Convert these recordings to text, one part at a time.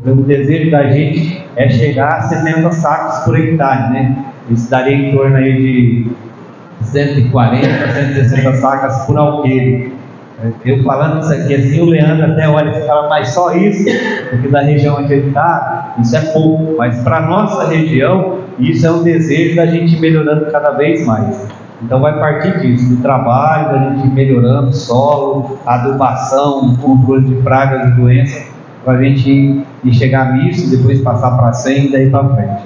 O desejo da gente é chegar a 70 sacos por hectare, né? Isso daria em torno aí de 140, 160 sacas por alqueire. Eu falando isso aqui assim, o Leandro até olha e fala, mas só isso? Porque da região onde ele está, isso é pouco. Mas para a nossa região, isso é um desejo da gente ir melhorando cada vez mais. Então vai partir disso, do trabalho, da gente ir melhorando o solo, a adubação, o controle de pragas e doenças, para a gente ir chegar nisso, depois passar para 100 e daí para frente.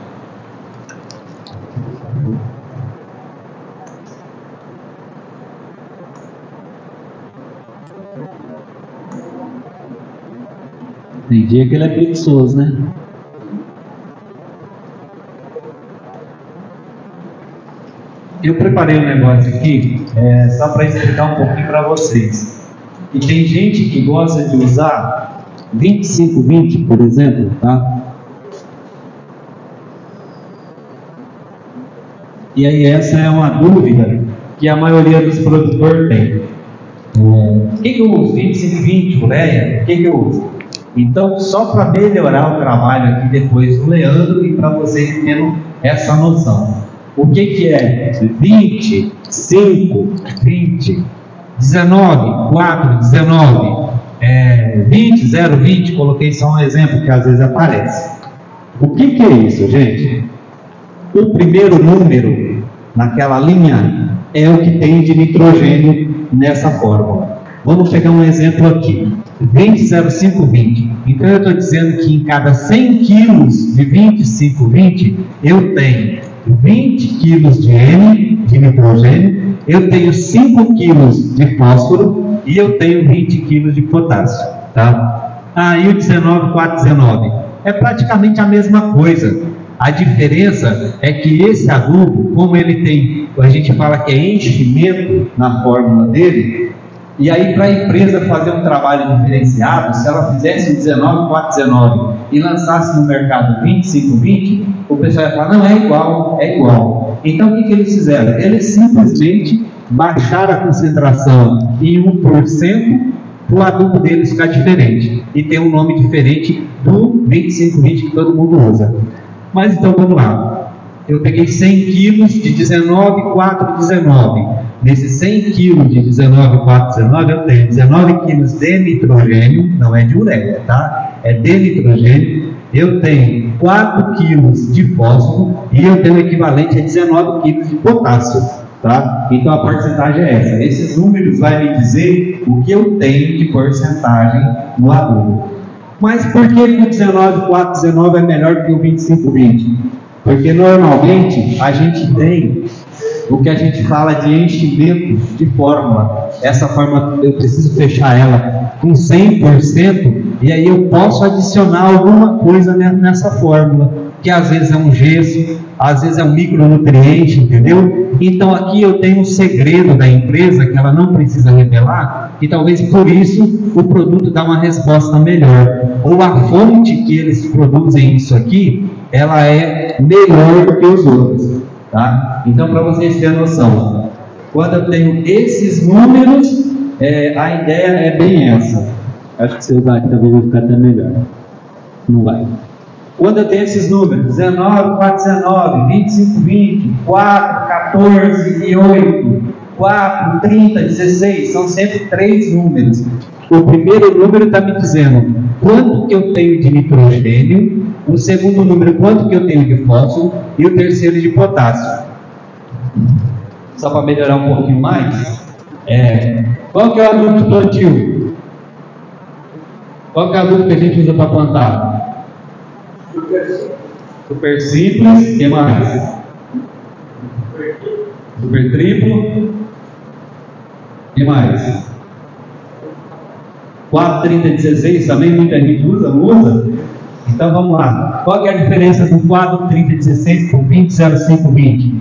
Tem dia que ele é preguiçoso, né? Eu preparei um negócio aqui, só para explicar um pouquinho para vocês. E tem gente que gosta de usar 25-20, por exemplo, tá? E aí essa é uma dúvida que a maioria dos produtores tem. O que eu uso? 25-20, ureia? O que eu uso? Então, só para melhorar o trabalho aqui depois do Leandro e para vocês terem essa noção. O que é 20, 5, 20, 19, 4, 19, 20, 0, 20, coloquei só um exemplo que às vezes aparece. O que é isso, gente? O primeiro número naquela linha é o que tem de nitrogênio nessa fórmula. Vamos pegar um exemplo aqui, 20, 0, 5, 20. Então eu estou dizendo que em cada 100 quilos de 25, 20, eu tenho 20 quilos de N, de nitrogênio, eu tenho 5 quilos de fósforo e eu tenho 20 quilos de potássio, tá? E o 19, 4, 19 é praticamente a mesma coisa. A diferença é que esse adubo, como ele tem, a gente fala que é enchimento na fórmula dele, e aí para a empresa fazer um trabalho diferenciado, se ela fizesse 19, 4, 19 e lançasse no mercado 25, 20, o pessoal ia falar, não, é igual. Então o que eles fizeram? Eles simplesmente baixaram a concentração em 1%, para o adubo deles ficar diferente, e tem um nome diferente do 25, 20 que todo mundo usa. Mas então vamos lá, eu peguei 100 quilos de 19, 4, 19, nesses 100 quilos de 19, 4, 19 eu tenho 19 quilos de nitrogênio, não é de ureia, tá? É de nitrogênio, eu tenho 4 quilos de fósforo e eu tenho o equivalente a 19 quilos de potássio, tá? Então a porcentagem é essa, esses números vão me dizer o que eu tenho de porcentagem no adubo. Mas por que o 19, 4, 19 é melhor que o 25, 20? Porque normalmente a gente tem o que a gente fala de enchimento de fórmula. Essa fórmula eu preciso fechar ela com 100% e aí eu posso adicionar alguma coisa nessa fórmula, que às vezes é um gesso, às vezes é um micronutriente, entendeu? Então aqui eu tenho um segredo da empresa que ela não precisa revelar, e talvez por isso o produto dá uma resposta melhor, ou a fonte que eles produzem isso aqui, ela é melhor do que os outros, tá? Então para vocês terem noção, quando eu tenho esses números, a ideia é bem essa. Acho que se eu usar aqui talvez vai ficar até melhor. Não vai. Quando eu tenho esses números, 19, 4, 19, 25, 20, 4, 14 e 8, 4, 30, 16, são sempre 3 números. O primeiro número está me dizendo quanto que eu tenho de nitrogênio, o segundo número quanto que eu tenho de fósforo e o terceiro de potássio. Só para melhorar um pouquinho mais, qual que é o adubo de plantio? Qual que é o adubo que a gente usa para plantar? Super simples, o que mais? Super triplo, o que mais? 4, 30, 16, também muita gente usa, não usa? Então vamos lá, qual que é a diferença do 4, 30, 16 com 20, 0, 5, 20?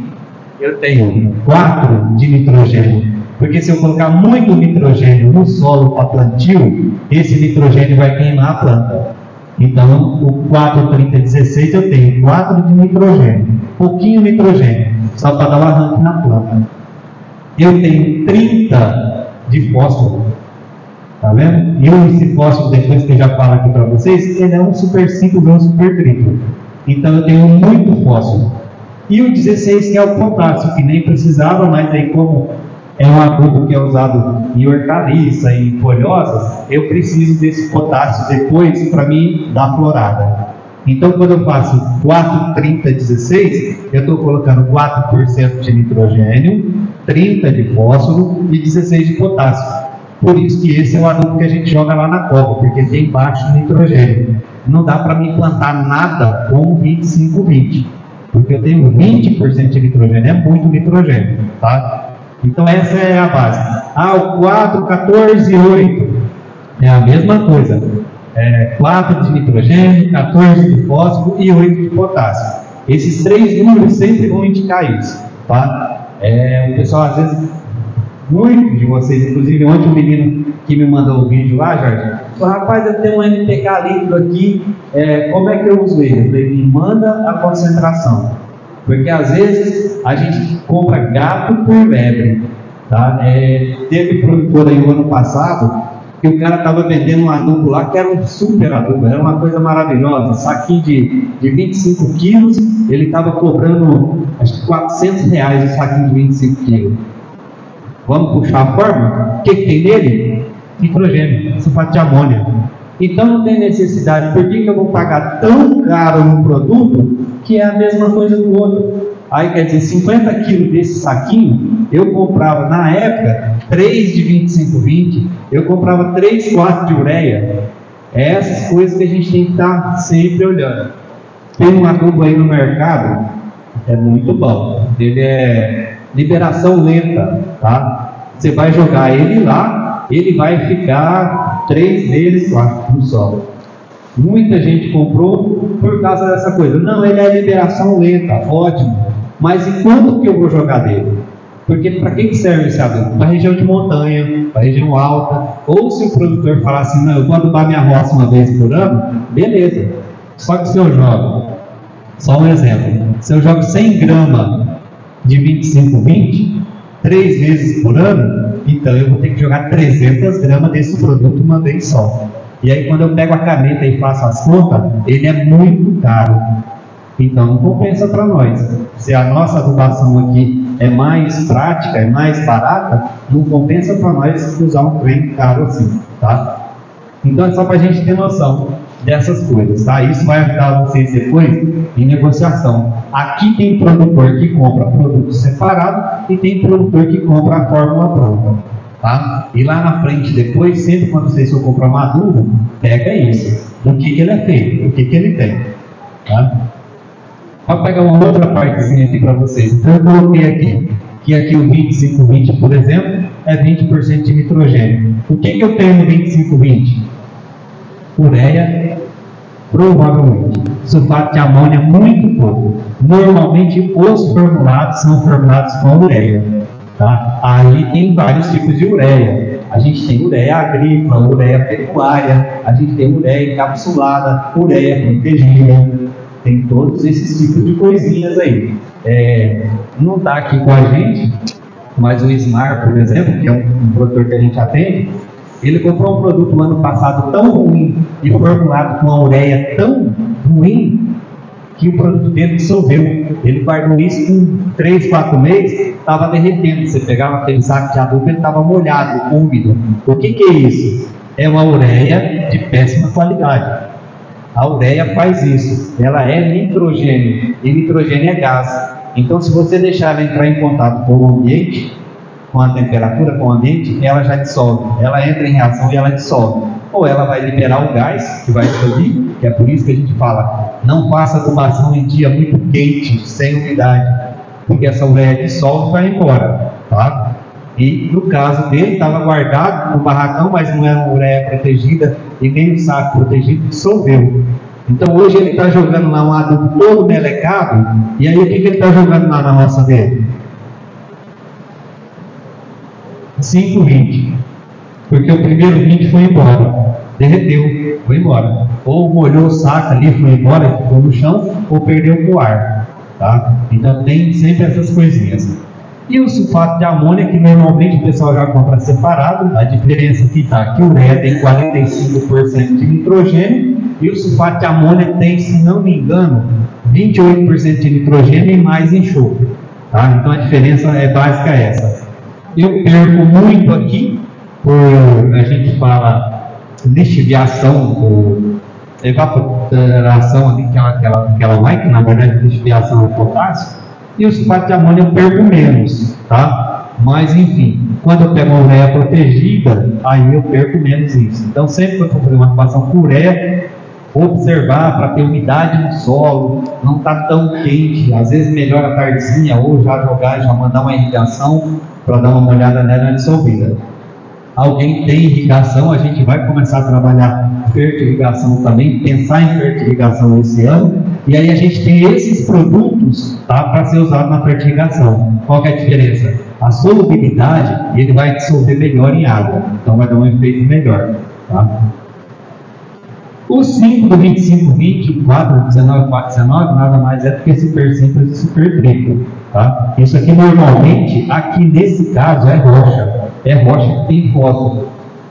Eu tenho 4 de nitrogênio, porque se eu colocar muito nitrogênio no solo para plantio, esse nitrogênio vai queimar a planta. Então, o 4, 30, 16 eu tenho 4 de nitrogênio, pouquinho nitrogênio, só para dar um arranque na planta. Eu tenho 30 de fósforo. Tá vendo? E esse fósforo, depois que eu já falo aqui para vocês, ele é um super simples ou um super triplo. Então eu tenho muito fósforo. E o 16, que é o potássio, que nem precisava, mas aí como é um adubo que é usado em hortaliça e em folhosas, eu preciso desse potássio depois para mim dar florada. Então quando eu faço 4, 30, 16, eu estou colocando 4% de nitrogênio, 30 de fósforo e 16 de potássio. Por isso que esse é o adubo que a gente joga lá na cova, porque tem baixo nitrogênio. Não dá para mim plantar nada com 25-20, porque eu tenho 20% de nitrogênio, é muito nitrogênio, tá? Então essa é a base. O 4, 14 e 8 é a mesma coisa. 4 de nitrogênio, 14 de fósforo e 8 de potássio. Esses três números sempre vão indicar isso, tá? O pessoal às vezes, muitos de vocês, inclusive ontem um menino que me mandou um vídeo lá, Jorge, falou: rapaz, eu tenho um NPK líquido aqui, como é que eu uso ele? Eu falei: me manda a concentração, porque às vezes a gente compra gato por lebre, tá? Teve produtor aí o ano passado que o cara estava vendendo um adubo lá que era um super adubo, era uma coisa maravilhosa, saquinho de 25 quilos, ele estava cobrando acho que R$400 o saquinho de 25 quilos. Vamos puxar a fórmula? O que tem nele? Nitrogênio, sulfato de amônia. Então não tem necessidade. Por que eu vou pagar tão caro no produto que é a mesma coisa do outro? Aí quer dizer, 50 quilos desse saquinho, eu comprava na época 3 de 25-20, eu comprava 3, 4 de ureia. É essas coisas que a gente tem que estar sempre olhando. Tem um adubo aí no mercado, é muito bom. Ele é liberação lenta, tá? Você vai jogar ele lá, ele vai ficar 3 meses, 4 no solo. Muita gente comprou por causa dessa coisa. Não, ele é liberação lenta, ótimo. Mas e quanto que eu vou jogar dele? Porque para que serve esse adubo? Para região de montanha, para região alta. Ou se o produtor falar assim: não, eu vou adubar minha roça uma vez por ano, beleza. Só que se eu jogo, só um exemplo, se eu jogo 100 gramas de 25-20, 3 vezes por ano, então eu vou ter que jogar 300 gramas desse produto uma vez só. E aí quando eu pego a caneta e faço as contas, ele é muito caro. Então não compensa para nós. Se a nossa adubação aqui é mais prática, é mais barata, não compensa para nós usar um trem caro assim, tá? Então é só para a gente ter noção dessas coisas, tá? Isso vai ajudar vocês depois em negociação. Aqui tem produtor que compra produto separado e tem produtor que compra a fórmula pronta, tá? E lá na frente depois, sempre quando vocês for comprar um adubo, pega isso, do que ele é feito, do que ele tem, tá? Vou pegar uma outra partezinha aqui para vocês. Então eu coloquei aqui, que aqui o 25-20, por exemplo, é 20% de nitrogênio. O que eu tenho no 25-20? Ureia, provavelmente. Sulfato de amônia, muito pouco. Normalmente os formulados são formulados com ureia, tá? Aí tem vários tipos de ureia. A gente tem ureia agrícola, ureia pecuária, a gente tem ureia encapsulada, ureia protegida. Tem todos esses tipos de coisinhas aí. Não está aqui com a gente, mas o Ismar, por exemplo, que é um produtor que a gente atende, ele comprou um produto no ano passado tão ruim e formulado com uma ureia tão ruim que o produto dele dissolveu. Ele guardou isso com 3, 4 meses, estava derretendo. Você pegava aquele saco de adubo, ele estava molhado, úmido. O que é isso? É uma ureia de péssima qualidade. A ureia faz isso, ela é nitrogênio, e nitrogênio é gás. Então, se você deixar ela entrar em contato com o ambiente, com a temperatura, com o ambiente, ela já dissolve. Ela entra em reação e ela dissolve. Ou ela vai liberar o gás, que vai dissolver, que é por isso que a gente fala: não faça adubação em dia muito quente, sem umidade, porque essa ureia dissolve e vai embora, tá? E no caso dele, estava guardado no barracão, mas não era uma ureia protegida e nem um saco protegido, dissolveu. Então hoje ele está jogando lá um adubo todo melecado, e aí o que ele está jogando lá na roça dele? 5-20, porque o primeiro 20 foi embora, derreteu, foi embora. Ou molhou o saco ali, foi embora, ficou no chão, ou perdeu para o ar, tá? Então tem sempre essas coisinhas. E o sulfato de amônia, que normalmente o pessoal já compra separado, a diferença que está que o ureia tem 45% de nitrogênio e o sulfato de amônia tem, se não me engano, 28% de nitrogênio e mais enxofre. Tá? Então a diferença é básica essa. Eu perco muito aqui, por a gente fala lixiviação, ou evaporação ali, aquela vai, que na verdade é lixiviação de potássio, e o sulfato de amônia eu perco menos, tá? Mas enfim, quando eu pego a ureia protegida, aí eu perco menos isso. Então sempre que eu for fazer uma equação com ureia, observar para ter umidade no solo, não está tão quente, às vezes melhor a tardezinha, ou já jogar, já mandar uma irrigação para dar uma olhada nela na dissolvida. Alguém tem irrigação, a gente vai começar a trabalhar fertirrigação também, pensar em fertirrigação esse ano, e aí a gente tem esses produtos, tá, para ser usado na fertirrigação. Qual que é a diferença? A solubilidade, ele vai dissolver melhor em água, então vai dar um efeito melhor, tá? O 5 do 2520, o 4 do 19, nada mais é do que super simples e super triplo, tá? Isso aqui normalmente, aqui nesse caso é rocha que tem fósforo.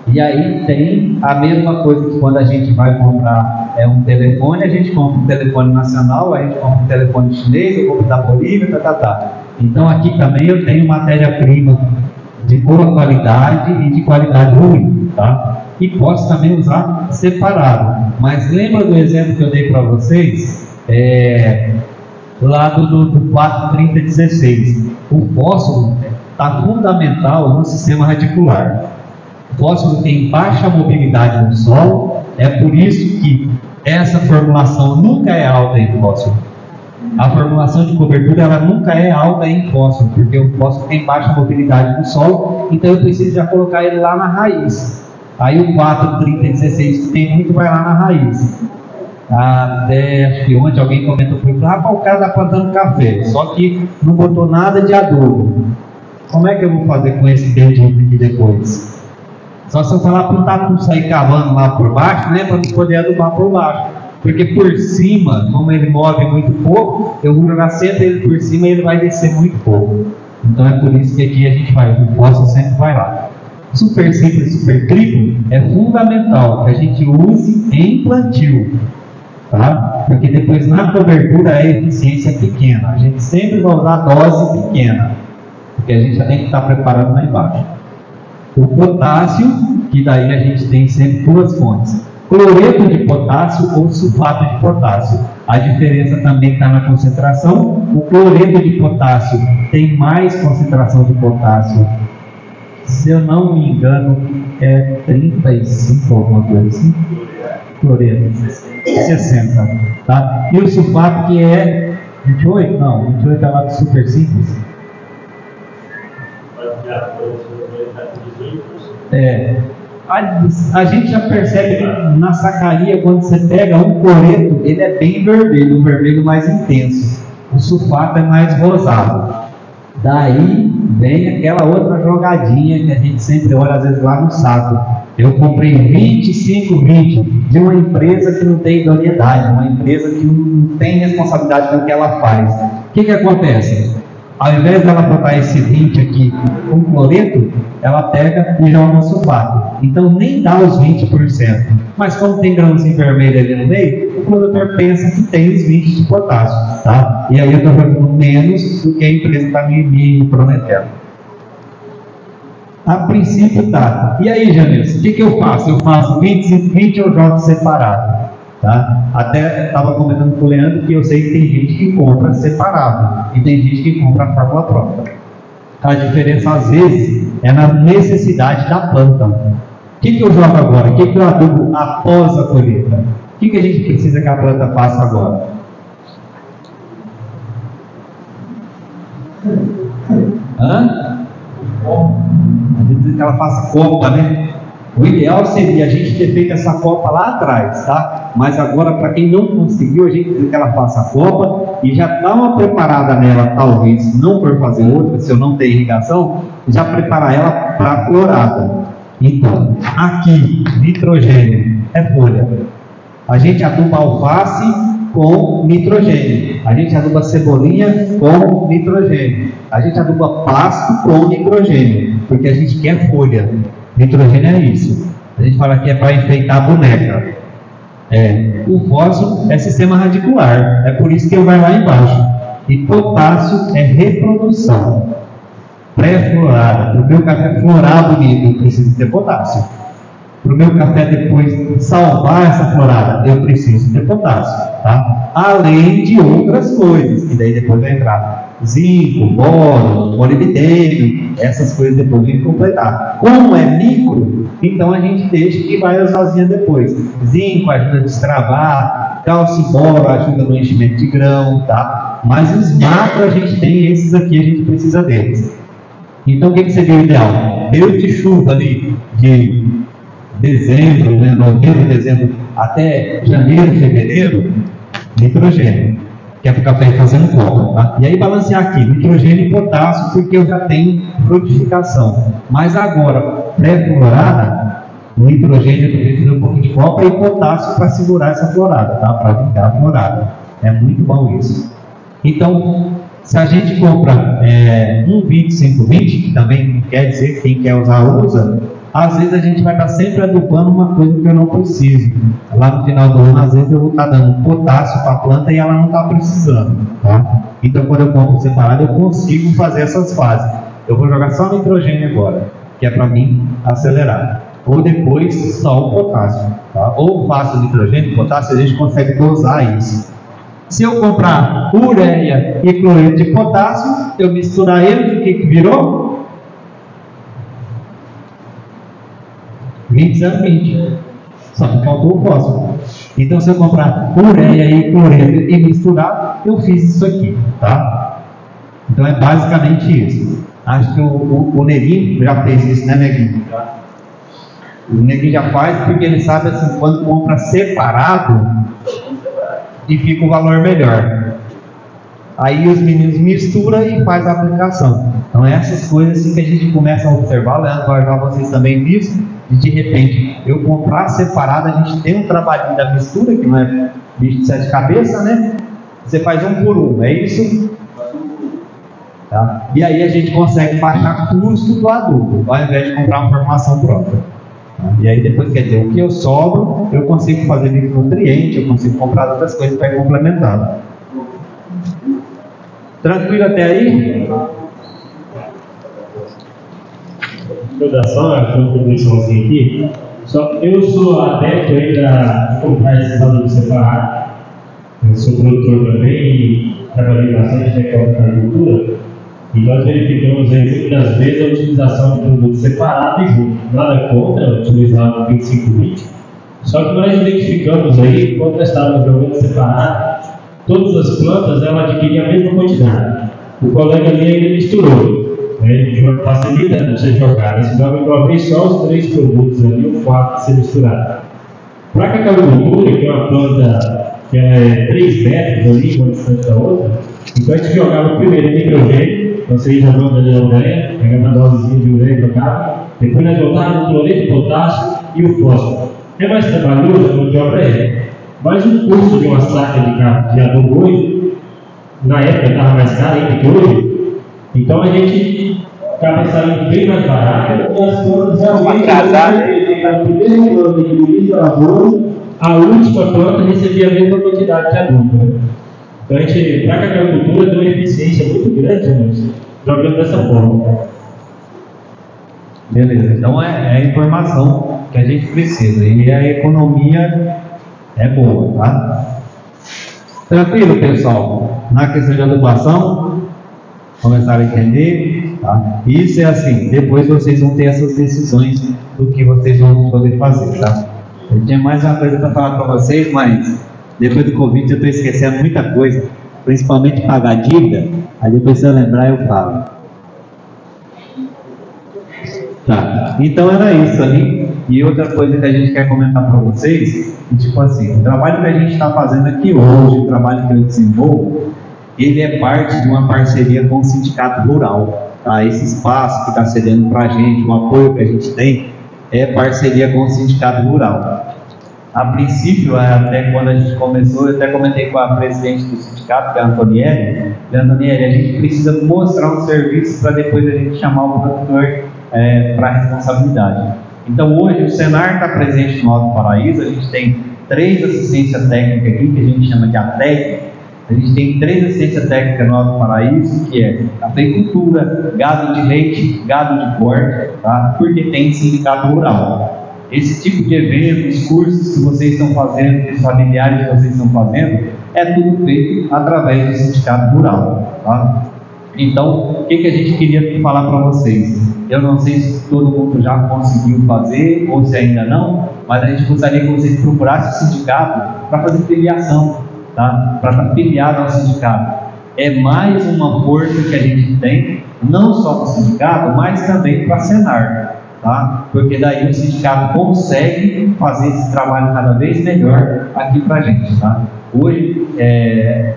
E aí tem a mesma coisa que quando a gente vai comprar um telefone, a gente compra um telefone nacional, a gente compra um telefone chinês, eu compro da Bolívia, Então aqui também eu tenho matéria-prima de boa qualidade e de qualidade ruim, tá? E posso também usar separado. Mas lembra do exemplo que eu dei para vocês? Lá do 43016. O fósforo está fundamental no sistema radicular. O fósforo tem baixa mobilidade no solo, é por isso que essa formulação nunca é alta em fósforo. A formulação de cobertura ela nunca é alta em fósforo, porque o fósforo tem baixa mobilidade no solo, então eu preciso já colocar ele lá na raiz. Aí o 43016 que tem muito vai lá na raiz. Até acho que ontem alguém comentou comigo, o cara está plantando café, só que não botou nada de adubo. Como é que eu vou fazer com esse dedinho aqui depois? Só se eu falar para o tatu sair cavando lá por baixo, né, para não poder adubar por baixo. Porque por cima, como ele move muito pouco, eu vou jogar sempre ele por cima e ele vai descer muito pouco. Então é por isso que aqui a gente vai, o fósforo sempre vai lá. Super simples, super triplo é fundamental que a gente use em plantio, tá? Porque depois na cobertura a eficiência é pequena. A gente sempre vai usar dose pequena, porque a gente já tem que estar preparado lá embaixo. O potássio, que daí a gente tem sempre duas fontes: cloreto de potássio ou sulfato de potássio. A diferença também está na concentração. O cloreto de potássio tem mais concentração de potássio, se eu não me engano, é 35 alguma coisa assim. Cloreto, 60, tá? E o sulfato que é 28? Não, 28 é lá do super simples. A gente já percebe que na sacaria, quando você pega um cloreto, ele é bem vermelho, um vermelho mais intenso. O sulfato é mais rosado. Daí vem aquela outra jogadinha que a gente sempre olha às vezes lá no saco. Eu comprei 2520 de uma empresa que não tem idoneidade, uma empresa que não tem responsabilidade no que ela faz. O que acontece? Ao invés dela botar esse 20 aqui com cloreto, ela pega e joga no sulfato. Então nem dá os 20%. Mas como tem grãozinho vermelho ali no meio, o produtor pensa que tem os 20 de potássio, tá? E aí eu estou jogando menos do que a empresa está me prometendo. A princípio tá. E aí, Janilson, o que eu faço? Eu faço 20 ou jogo separado? Tá? Até estava comentando com o Leandro que eu sei que tem gente que compra separado e tem gente que compra a fórmula pronta. A diferença às vezes é na necessidade da planta. O que eu jogo agora? O que eu adubo após a colheita? O que a gente precisa que a planta faça agora? A gente precisa que ela faça copa, né? O ideal seria a gente ter feito essa copa lá atrás, tá? Mas agora, para quem não conseguiu, a gente precisa que ela faça a copa e já dá uma preparada nela, talvez, não por fazer outra, se eu não ter irrigação, já preparar ela para a florada. Então, aqui, nitrogênio é folha. A gente aduba alface com nitrogênio. A gente aduba cebolinha com nitrogênio. A gente aduba pasto com nitrogênio, porque a gente quer folha. Nitrogênio é isso. A gente fala que é para enfeitar a boneca. O fósforo é sistema radicular, é por isso que ele vai lá embaixo. E potássio é reprodução pré-florada. Para o meu café florar bonito, eu preciso ter potássio. Para o meu café depois salvar essa florada, eu preciso ter potássio, tá? Além de outras coisas, que daí depois vai entrar zinco, boro, molibdênio, essas coisas depois vem completar. Como é micro, então a gente deixa que vai sozinha depois. Zinco ajuda a destravar, cálcio e boro ajuda no enchimento de grão, tá? Mas os macro a gente tem, esses aqui a gente precisa deles. Então o que seria o ideal? Período de chuva ali, de dezembro, né, novembro, dezembro, até janeiro, fevereiro, nitrogênio, que é para o café fazendo coca, tá? E aí balancear aqui, nitrogênio e potássio, porque eu já tenho frutificação. Mas agora, pré-florada, o nitrogênio eu preciso um pouquinho de coca e potássio para segurar essa florada, tá? Para vingar a florada. É muito bom isso. Então, se a gente compra 1,20, que também quer dizer que quem quer usar, usa, às vezes a gente vai estar sempre adubando uma coisa que eu não preciso. Lá no final do ano, às vezes eu vou estar dando potássio para a planta e ela não está precisando, tá? Então, quando eu compro separado, eu consigo fazer essas fases. Eu vou jogar só nitrogênio agora, que é para mim acelerar. Ou depois só o potássio, tá? Ou faço nitrogênio e potássio, a gente consegue dosar isso. Se eu comprar ureia e cloreto de potássio, eu misturar eles, o que virou? 20/20. Só que faltou o fósforo. Então, se eu comprar ureia e cloreto e misturar, eu fiz isso aqui, tá? Então, é basicamente isso. Acho que o Neguinho já fez isso, né, Neguinho? O Neguinho já faz porque ele sabe assim, quando compra separado e fica o valor melhor. Aí os meninos misturam e faz a aplicação. Então essas coisas assim que a gente começa a observar, Leandro, vai ajudar vocês também nisso, e de repente eu comprar separado, a gente tem um trabalhinho da mistura, que não é bicho de 7 cabeças, né? Você faz um por um, é isso? Tá? E aí a gente consegue baixar custo do adubo, ao invés de comprar uma formação própria. E aí depois, quer dizer, o que eu sobro, eu consigo fazer micronutriente, eu consigo comprar outras coisas para ir complementando. Tranquilo até aí? Só uma contribuiçãozinha aqui. Só eu sou adepto ainda a comprar esses adubos separados. Eu sou produtor também e trabalhei bastante na agricultura. E nós verificamos aí muitas vezes a utilização de produtos separados e juntos. Nada contra utilizar o 25/20. Só que nós identificamos aí, quando nós estávamos jogando separado, todas as plantas elas adquiriam a mesma quantidade. O colega ali ainda misturou. De uma facilidade de você jogar. Esse joga de uma vez só os 3 produtos ali, o 4 de ser misturado. Para a cacaucultura, que é uma planta que é 3 metros ali, uma distante da outra, então a gente jogava primeiro nitrogênio, você ia jogando ali a ureia, pegava uma dosezinha de ureia e jogava, depois nós voltávamos o cloreto, o potássio e o fósforo. É mais trabalhoso, a mão de obra é. Mas o custo de uma saca de adubo hoje, na época estava mais caro ainda que hoje, então a gente acaba saindo bem mais barato, e as plantas realmente a primeira planta que utiliza a lavoura, a última planta recebia a mesma quantidade de adubo. Então a gente, para a agricultura, tem uma eficiência muito grande, né? Jogando dessa forma. Beleza, então é a informação que a gente precisa e a economia é boa, tá? Tranquilo, pessoal? Na questão de adubação, começaram a entender, tá? Isso é assim, depois vocês vão ter essas decisões do que vocês vão poder fazer, tá? Eu tinha mais uma coisa para falar para vocês, mas depois do Covid eu estou esquecendo muita coisa, principalmente pagar dívida, aí depois se eu lembrar eu falo. Tá, então era isso ali. E outra coisa que a gente quer comentar para vocês, tipo assim, o trabalho que a gente está fazendo aqui hoje, o trabalho que eu desenvolvo, ele é parte de uma parceria com o Sindicato Rural, tá? Esse espaço que está cedendo para a gente, o apoio que a gente tem, é parceria com o Sindicato Rural. A princípio, até quando a gente começou, eu até comentei com a presidente do sindicato, que é a Antonielli. Antonielli, a gente precisa mostrar um serviço para depois a gente chamar o produtor para a responsabilidade. Então, hoje, o Senar está presente no Alto Paraíso. A gente tem 3 assistências técnicas aqui, que a gente chama de ATEC. A gente tem 3 assistências técnicas no Alto Paraíso, que é cafeicultura, gado de leite, gado de corte, tá? Porque tem sindicato rural. Esse tipo de eventos, cursos que vocês estão fazendo, os familiares que vocês estão fazendo, é tudo feito através do sindicato rural, tá? Então, o que a gente queria falar para vocês? Eu não sei se todo mundo já conseguiu fazer ou se ainda não, mas a gente gostaria que vocês procurassem o sindicato para fazer filiação, tá? Para estar filiado ao sindicato. É mais uma força que a gente tem, não só para o sindicato, mas também para a Senar. Tá? Porque daí o sindicato consegue fazer esse trabalho cada vez melhor aqui para a gente. Tá? Hoje,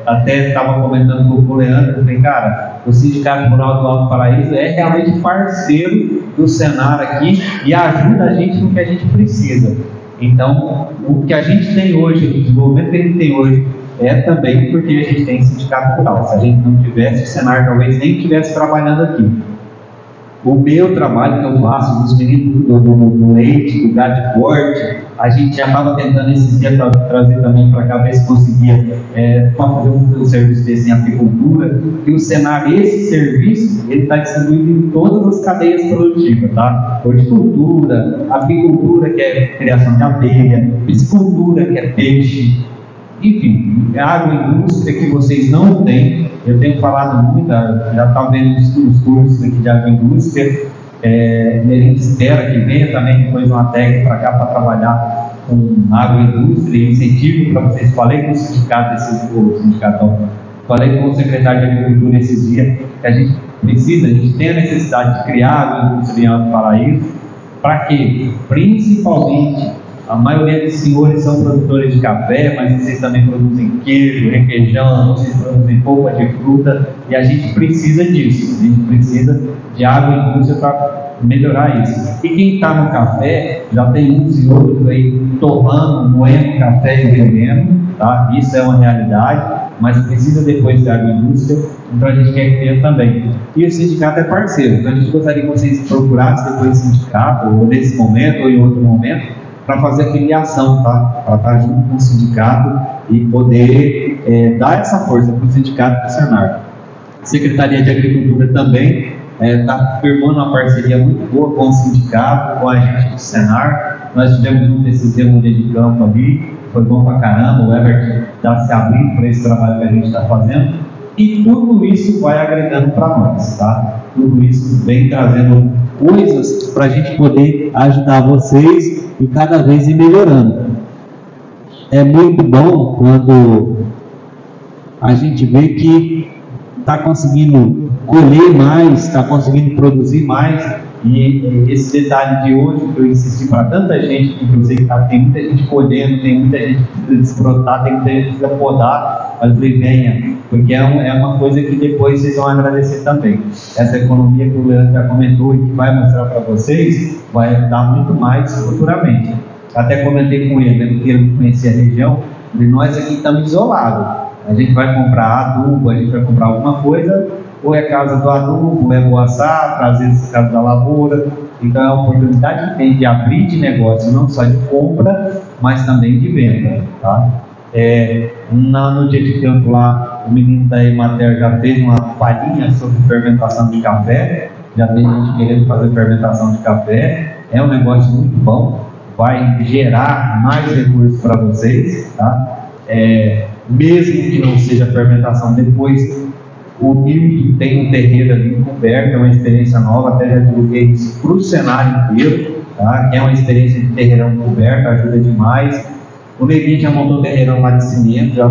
até estava comentando com o Leandro, eu falei, cara, o Sindicato Rural do Alto Paraíso é realmente parceiro do Senar aqui e ajuda a gente no que a gente precisa. Então, o que a gente tem hoje, o desenvolvimento que a gente tem hoje, é também porque a gente tem sindicato rural. Se a gente não tivesse, o Senar talvez nem estivesse trabalhando aqui. O meu trabalho que eu faço dos meninos do leite, do gado de corte, a gente já estava tentando esses dias trazer também para cá, ver se conseguia fazer um serviço desse em apicultura. E o Senar, esse serviço, ele está distribuído em todas as cadeias produtivas, tá? Horticultura, apicultura, que é criação de abelha, piscicultura, que é peixe, enfim, agroindústria que vocês não têm. Eu tenho falado muito, já está vendo os cursos aqui de agroindústria. A gente espera que venha também depois uma técnica para cá para trabalhar com agroindústria e incentivo para vocês. Falei com o sindicato, falei com o secretário de Agricultura esses dias, que a gente tem a necessidade de criar agroindústria em Alto Paraíso. Para quê? Principalmente, a maioria dos senhores são produtores de café, mas vocês também produzem queijo, requeijão, vocês produzem polpa de fruta, e a gente precisa disso, a gente precisa de agroindústria para melhorar isso. E quem está no café, já tem uns e outros aí torrando, moendo café e vendendo, tá? Isso é uma realidade, mas precisa depois de agroindústria, então a gente quer ter também. E o sindicato é parceiro, então a gente gostaria que vocês procurassem depois o sindicato, ou nesse momento, ou em outro momento, para fazer a filiação, tá? Para estar junto com o sindicato e poder dar essa força para o sindicato e para o Senar. A Secretaria de Agricultura também está firmando uma parceria muito boa com o sindicato, com a gente do Senar. Nós tivemos um desses dias de campo ali, foi bom pra caramba, o Everton está se abrindo para esse trabalho que a gente está fazendo. E tudo isso vai agregando para nós, tá? Tudo isso vem trazendo coisas para a gente poder ajudar vocês e cada vez ir melhorando. É muito bom quando a gente vê que está conseguindo colher mais, está conseguindo produzir mais. E esse detalhe de hoje, que eu insisti para tanta gente, que eu sei que tem muita gente colhendo, tem muita gente que precisa desfrutar, tem muita gente que precisa podar, mas venha, porque é uma coisa que depois vocês vão agradecer também. Essa economia que o Leandro já comentou e que vai mostrar para vocês, vai dar muito mais futuramente. Até comentei com ele, que ele conhecia a região, e nós aqui estamos isolados. A gente vai comprar adubo, a gente vai comprar alguma coisa, ou é casa do adubo, ou é Boaçá, trazer esse caso da lavoura. Então é uma oportunidade que tem de abrir de negócio, não só de compra, mas também de venda. Tá? No dia de campo lá, o menino da Emater já fez uma palhinha sobre fermentação de café, já tem gente querendo fazer fermentação de café, é um negócio muito bom, vai gerar mais recursos para vocês, tá? Mesmo que não seja fermentação, depois o Nilton tem um terreiro ali coberto, é uma experiência nova, até já divulguei isso para o cenário inteiro, tá? É uma experiência de terreirão coberto, ajuda demais. O Neguinho já montou um terreirão lá de cimento, já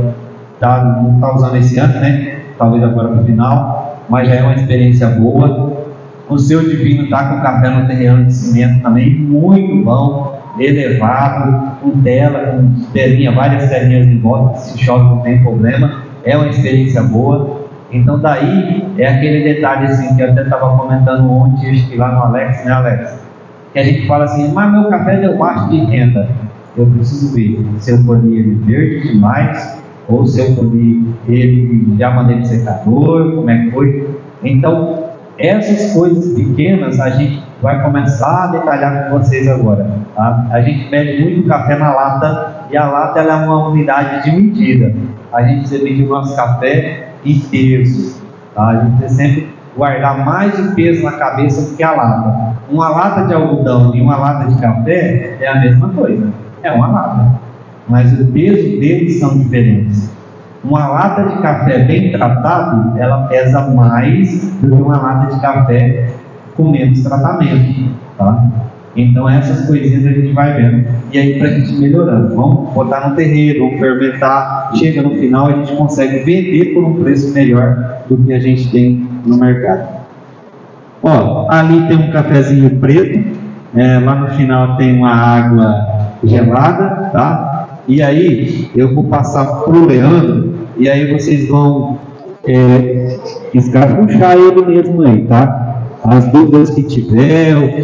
não está usando esse ano, né? Talvez agora para o final, mas já é uma experiência boa. O seu Divino está com café no terreirão de cimento também, muito bom, elevado, com tela, com telinha, várias telinhas em volta, se chove não tem problema, é uma experiência boa. Então daí é aquele detalhe assim, que eu até estava comentando ontem, acho que lá no Alex, né Alex? Que a gente fala assim, mas meu café deu baixo de renda. eu preciso ver se eu colhi ele verde demais, ou se eu colhi ele já mandei no secador, como é que foi. Então, essas coisas pequenas a gente vai começar a detalhar com vocês agora. Tá? A gente mede muito café na lata, e a lata ela é uma unidade de medida. A gente precisa medir o nosso café em pesos. Tá? A gente precisa sempre guardar mais o peso na cabeça do que a lata. Uma lata de algodão e uma lata de café é a mesma coisa, é uma lata, mas o peso deles são diferentes. Uma lata de café bem tratado, ela pesa mais do que uma lata de café com menos tratamento, tá? Então essas coisinhas a gente vai vendo, e aí para a gente melhorando, vamos botar no terreiro, vamos fermentar, chega no final a gente consegue vender por um preço melhor do que a gente tem no mercado. Ó, ali tem um cafezinho preto, lá no final tem uma água gelada, tá? E aí eu vou passar pro Leandro, e aí vocês vão escrafunchar ele mesmo aí, tá? As dúvidas que tiver,